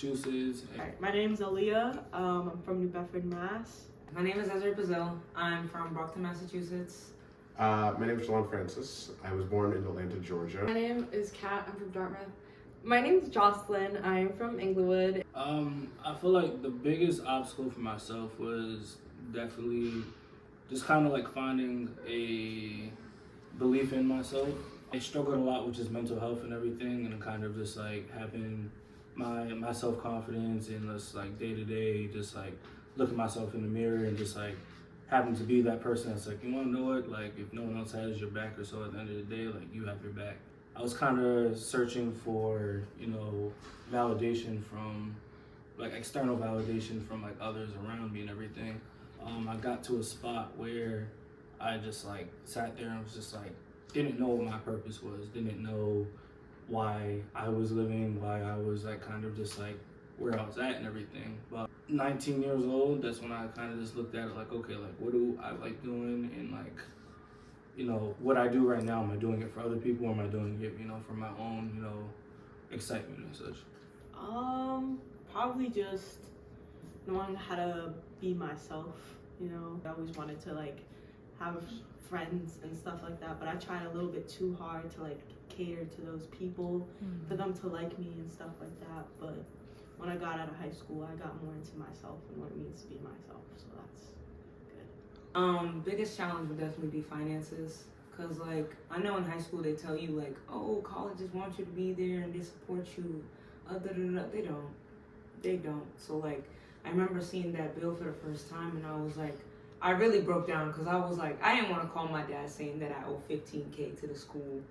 Massachusetts. Alright, my name is Aaliyah. I'm from New Bedford, Mass. My name is Ezra Bazell. I'm from Brockton, Massachusetts. My name is Shalon Francis. I was born in Atlanta, Georgia. My name is Kat. I'm from Dartmouth. My name's Jocelyn. I'm from Inglewood. I feel like the biggest obstacle for myself was definitely just kind of like finding a belief in myself. I struggled a lot with just mental health and everything, and kind of just like having my self-confidence and just like day to day, just like looking myself in the mirror and just like having to be that person that's like, you want to know what, like if no one else has your back or so, at the end of the day, like you have your back. I was kind of searching for, you know, validation from, like external validation from like others around me and everything. I got to a spot where I just like sat there and was just like, didn't know what my purpose was, didn't know why I was living, why I was like kind of just like where I was at and everything. But 19 years old, that's when I kind of just looked at it like, okay, like what do I like doing, and like, you know, what I do right now, am I doing it for other people, or am I doing it, you know, for my own, you know, excitement and such? Probably just knowing how to be myself, you know. I always wanted to like have friends and stuff like that, but I tried a little bit too hard to like cater to those people, for them to like me and stuff like that. But when I got out of high school, I got more into myself and what it means to be myself, so that's good. Biggest challenge would definitely be finances. Cause like, I know in high school they tell you like, oh, colleges want you to be there and they support you. They don't. So like, I remember seeing that bill for the first time and I was like, I really broke down, because I was like, I didn't want to call my dad saying that I owe $15K to the school.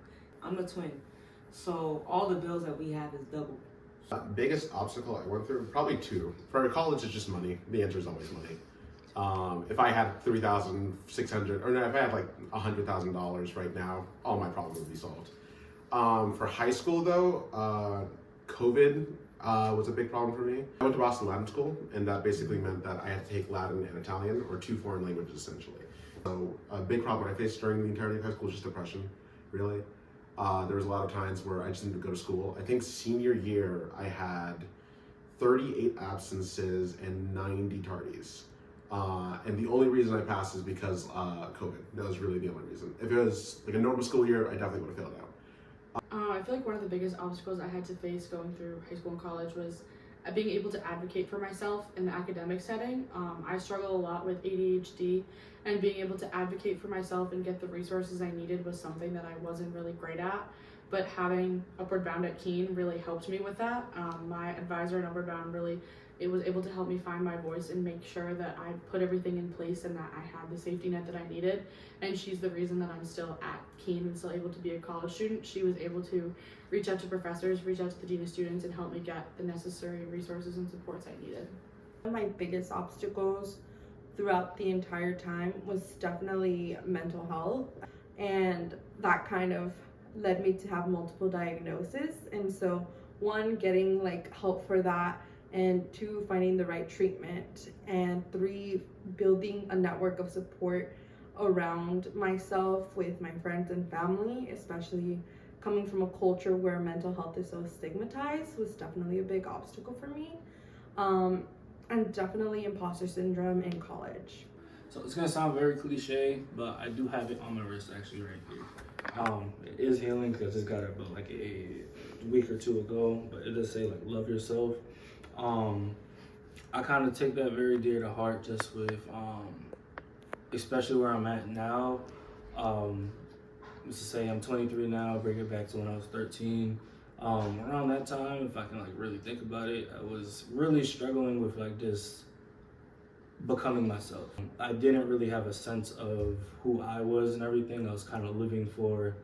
I'm the twin, so all the bills that we have is double. Biggest obstacle I went through, probably two. For college, it's just money. The answer is always money. If I had $3,600, or no, if I had like $100,000 right now, all my problems would be solved. For high school though, COVID was a big problem for me. I went to Boston Latin School, and that basically meant that I had to take Latin and Italian, or 2 foreign languages essentially. So a big problem I faced during the entirety of high school was just depression, really. There was a lot of times where I just needed to go to school. I think senior year, I had 38 absences and 90 tardies. And the only reason I passed is because COVID. That was really the only reason. If it was like a normal school year, I definitely would have failed out. I feel like one of the biggest obstacles I had to face going through high school and college was being able to advocate for myself in the academic setting. I struggle a lot with ADHD, and being able to advocate for myself and get the resources I needed was something that I wasn't really great at. But having Upward Bound at Keene really helped me with that. My advisor at Upward Bound really was able to help me find my voice and make sure that I put everything in place and that I had the safety net that I needed. And she's the reason that I'm still at Keene and still able to be a college student. She was able to reach out to professors, reach out to the dean of students, and help me get the necessary resources and supports I needed. One of my biggest obstacles throughout the entire time was definitely mental health, and that kind of led me to have multiple diagnoses. And so 1, getting like help for that, and 2, finding the right treatment, and 3, building a network of support around myself with my friends and family, especially coming from a culture where mental health is so stigmatized, was definitely a big obstacle for me. And definitely imposter syndrome in college. So it's gonna sound very cliche, but I do have it on my wrist actually right here. It is healing because it's got it about like a week or 2 ago, but it does say like love yourself. I kind of take that very dear to heart, just with especially where I'm at now. Let's just say I'm 23 now, bring it back to when I was 13. Around that time, if I can like really think about it, I was really struggling with like just becoming myself. I didn't really have a sense of who I was and everything. I was kind of living for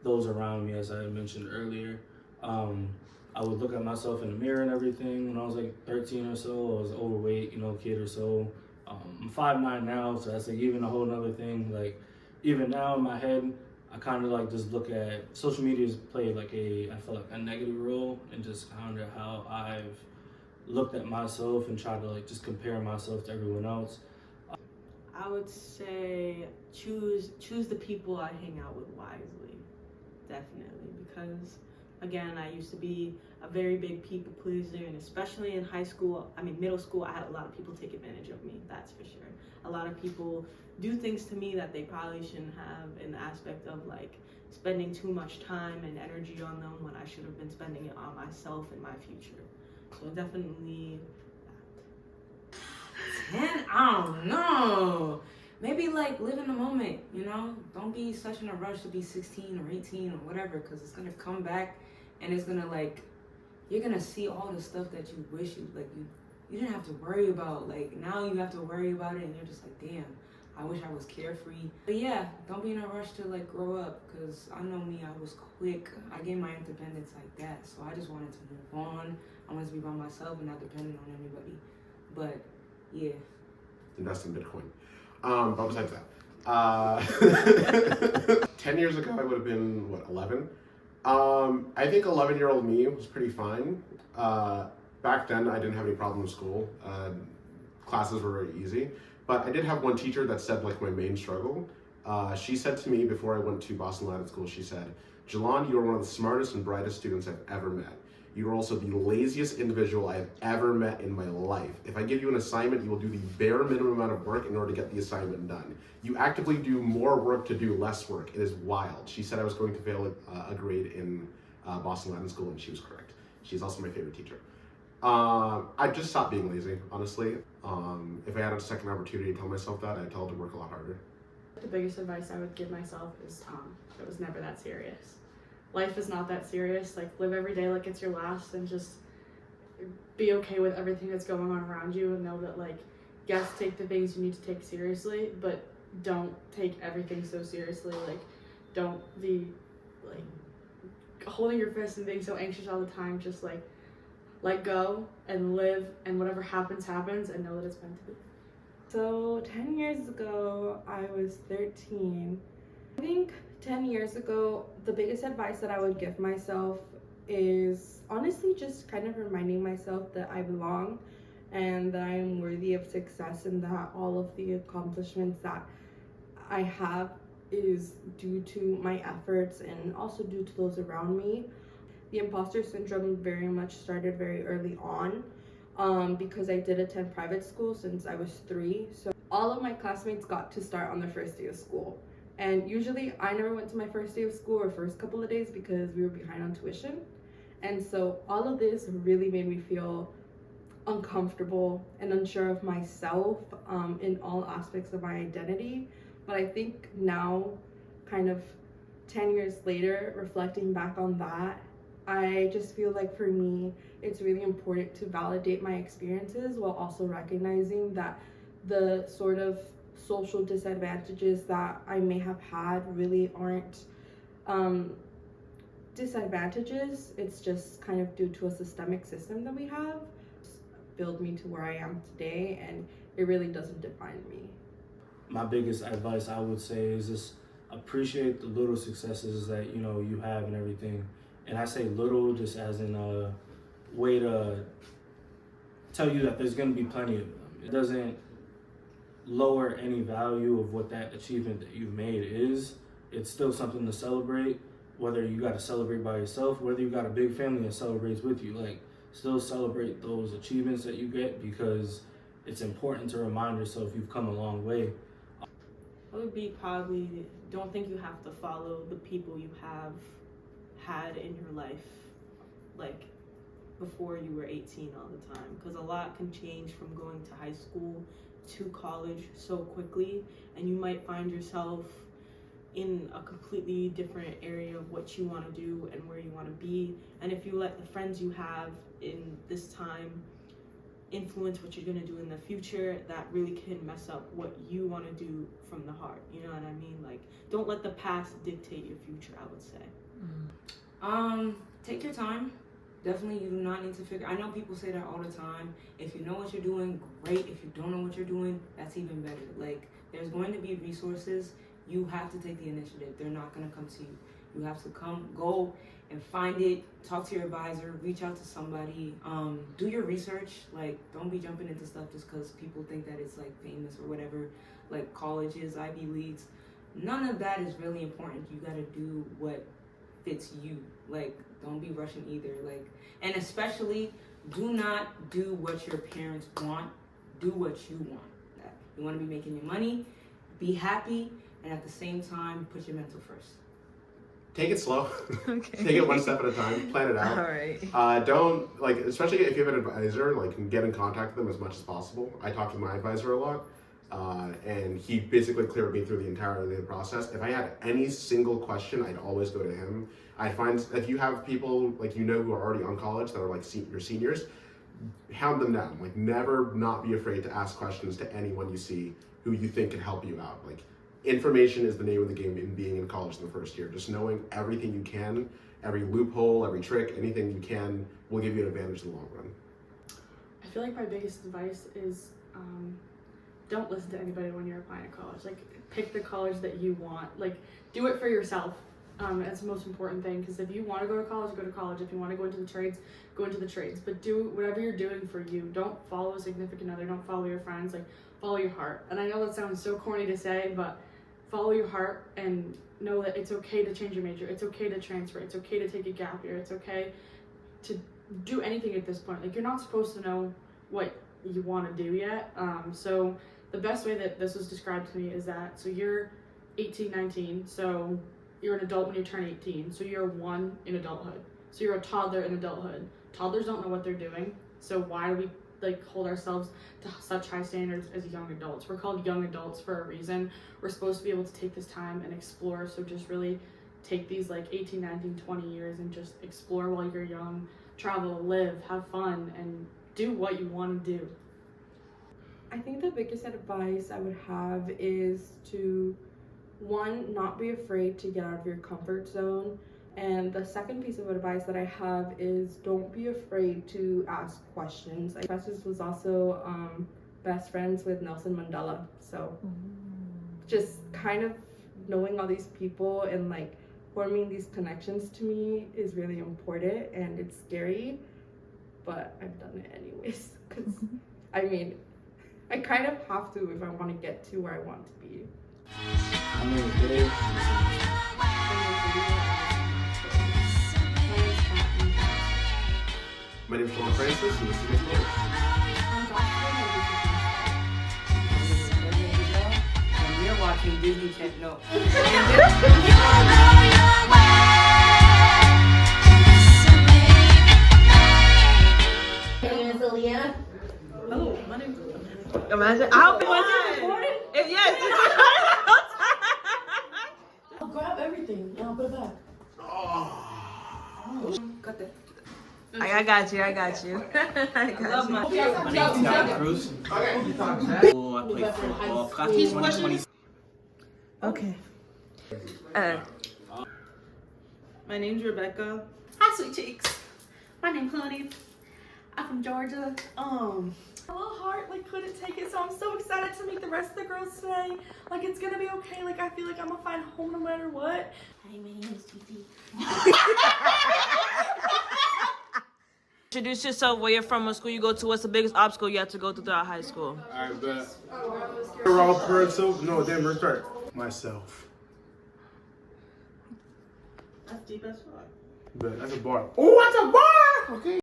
those around me, as I mentioned earlier. I would look at myself in the mirror and everything. When I was like 13 or so, I was overweight, you know, kid or so. I'm 5'9" now, so that's like even a whole nother thing. Like even now in my head, I kind of like just look at social media's played like I feel like a negative role, and just kind of how I've looked at myself and tried to like just compare myself to everyone else. I would say choose the people I hang out with wisely, definitely, because again, I used to be a very big people pleaser, and especially in middle school, I had a lot of people take advantage of me, that's for sure. A lot of people do things to me that they probably shouldn't have, in the aspect of like spending too much time and energy on them when I should have been spending it on myself and my future. So definitely that. 10? I don't know. Maybe like live in the moment, you know? Don't be such in a rush to be 16 or 18 or whatever, because it's gonna come back and it's gonna like, you're gonna see all the stuff that you wish you didn't have to worry about. Like now you have to worry about it and you're just like, damn, I wish I was carefree. But yeah, don't be in a rush to like grow up, because I know me, I was quick. I gained my independence like that. So I just wanted to move on. I wanted to be by myself and not dependent on anybody. But yeah. Invest in Bitcoin. But besides that, 10 years ago I would have been, 11? I think 11-year-old me was pretty fine. Back then I didn't have any problem with school. Classes were very easy. But I did have one teacher that said like my main struggle. She said to me before I went to Boston Latin School, she said, "Jalon, you are one of the smartest and brightest students I've ever met. You are also the laziest individual I have ever met in my life. If I give you an assignment, you will do the bare minimum amount of work in order to get the assignment done. You actively do more work to do less work. It is wild." She said I was going to fail a grade in Boston Latin School, and she was correct. She's also my favorite teacher. I just stopped being lazy, honestly. If I had a second opportunity to tell myself that, I'd tell her to work a lot harder. The biggest advice I would give myself is it was never that serious. Life is not that serious. Like, live every day like it's your last, and just be okay with everything that's going on around you, and know that, like, yes, take the things you need to take seriously, but don't take everything so seriously. Like, don't be like holding your fist and being so anxious all the time. Just like let go and live, and whatever happens, happens, and know that it's meant to be. So 10 years ago, I was 13. I think 10 years ago, the biggest advice that I would give myself is honestly just kind of reminding myself that I belong and that I am worthy of success, and that all of the accomplishments that I have is due to my efforts and also due to those around me. The imposter syndrome very much started very early on because I did attend private school since I was 3. So all of my classmates got to start on their first day of school. And usually I never went to my first day of school or first couple of days because we were behind on tuition. And so all of this really made me feel uncomfortable and unsure of myself in all aspects of my identity. But I think now, kind of 10 years later, reflecting back on that, I just feel like for me, it's really important to validate my experiences while also recognizing that the sort of social disadvantages that I may have had really aren't disadvantages. It's just kind of due to a systemic system that we have. Build me to where I am today, and it really doesn't define me. My biggest advice I would say is just appreciate the little successes that you have and everything. And I say little just as in a way to tell you that there's going to be plenty of them. It doesn't lower any value of what that achievement that you've made is. It's still something to celebrate, whether you got to celebrate by yourself, whether you got a big family that celebrates with you. Like, still celebrate those achievements that you get, because it's important to remind yourself you've come a long way. It would be probably, don't think you have to follow the people you have had in your life, like before you were 18 all the time, because a lot can change from going to high school to college so quickly, and you might find yourself in a completely different area of what you want to do and where you want to be. And if you let the friends you have in this time influence what you're going to do in the future, that really can mess up what you want to do from the heart. You know what I mean? Like, don't let the past dictate your future, I would say. Take your time. Definitely, you do not need to figure. I know people say that all the time. If you know what you're doing, great. If you don't know what you're doing, that's even better. Like, there's going to be resources. You have to take the initiative. They're not going to come to you. You have to go and find it. Talk to your advisor. Reach out to somebody. Do your research. Like, don't be jumping into stuff just because people think that it's like famous or whatever. Like colleges, Ivy Leagues. None of that is really important. You got to do what fits you. Like, Don't be rushing either. Like, and especially, do not do what your parents want. Do what you want. You want to be making your money, be happy, and at the same time, put your mental first. Take it slow. Okay. Take it one step at a time. Plan it out. All right. Don't, like, especially if you have an advisor, like, get in contact with them as much as possible. I talk to my advisor a lot, and he basically cleared me through the entirety of the process. If I had any single question, I'd always go to him. I find if you have people, like, who are already on college that are, like, your seniors, hound them down. Like, never not be afraid to ask questions to anyone you see who you think can help you out. Like, information is the name of the game in being in college in the first year. Just knowing everything you can, every loophole, every trick, anything you can will give you an advantage in the long run. I feel like my biggest advice is don't listen to anybody when you're applying to college. Like, pick the college that you want. Like, do it for yourself. That's the most important thing, because if you want to go to college, go to college. If you want to go into the trades, go into the trades. But do whatever you're doing for you. Don't follow a significant other. Don't follow your friends. Like, follow your heart. And I know that sounds so corny to say, but follow your heart and know that it's okay to change your major. It's okay to transfer. It's okay to take a gap year. It's okay to do anything at this point. Like, you're not supposed to know what you want to do yet. So the best way that this was described to me is that, so you're 18, 19, so you're an adult when you turn 18, so you're one in adulthood. So you're a toddler in adulthood. Toddlers don't know what they're doing, so why do we hold ourselves to such high standards as young adults? We're called young adults for a reason. We're supposed to be able to take this time and explore, so just really take these 18, 19, 20 years and just explore while you're young. Travel, live, have fun, and do what you want to do. I think the biggest advice I would have is to, one, not be afraid to get out of your comfort zone. And the second piece of advice that I have is don't be afraid to ask questions. Festus was also best friends with Nelson Mandela. So just kind of knowing all these people and forming these connections to me is really important, and it's scary, but I've done it anyways. Because I kind of have to if I want to get to where I want to be. My name is Dave. My name is Sean Francis, and this is my story. And you're watching Disney Channel. Hello, my name is Imagine. I hope it wasn't recorded. Yes. I'll grab everything and I'll put it back. Cut that. I got you. I got you. I got you. My name's John Cruz. I play football. Class of 2020. Okay. My name's Rebecca. Hi, sweet cheeks. My name's Honey. I'm from Georgia. little heart couldn't take it, so I'm so excited to meet the rest of the girls today. It's gonna be okay. I feel like I'm gonna find home no matter what. Hi, my name is Titi. Introduce yourself, where you're from, what school you go to, what's the biggest obstacle you have to go through throughout high school. I bet. Wrong person. No, damn, restart. Myself. That's deep as fuck. But that's a bar. Oh, that's a bar! Okay.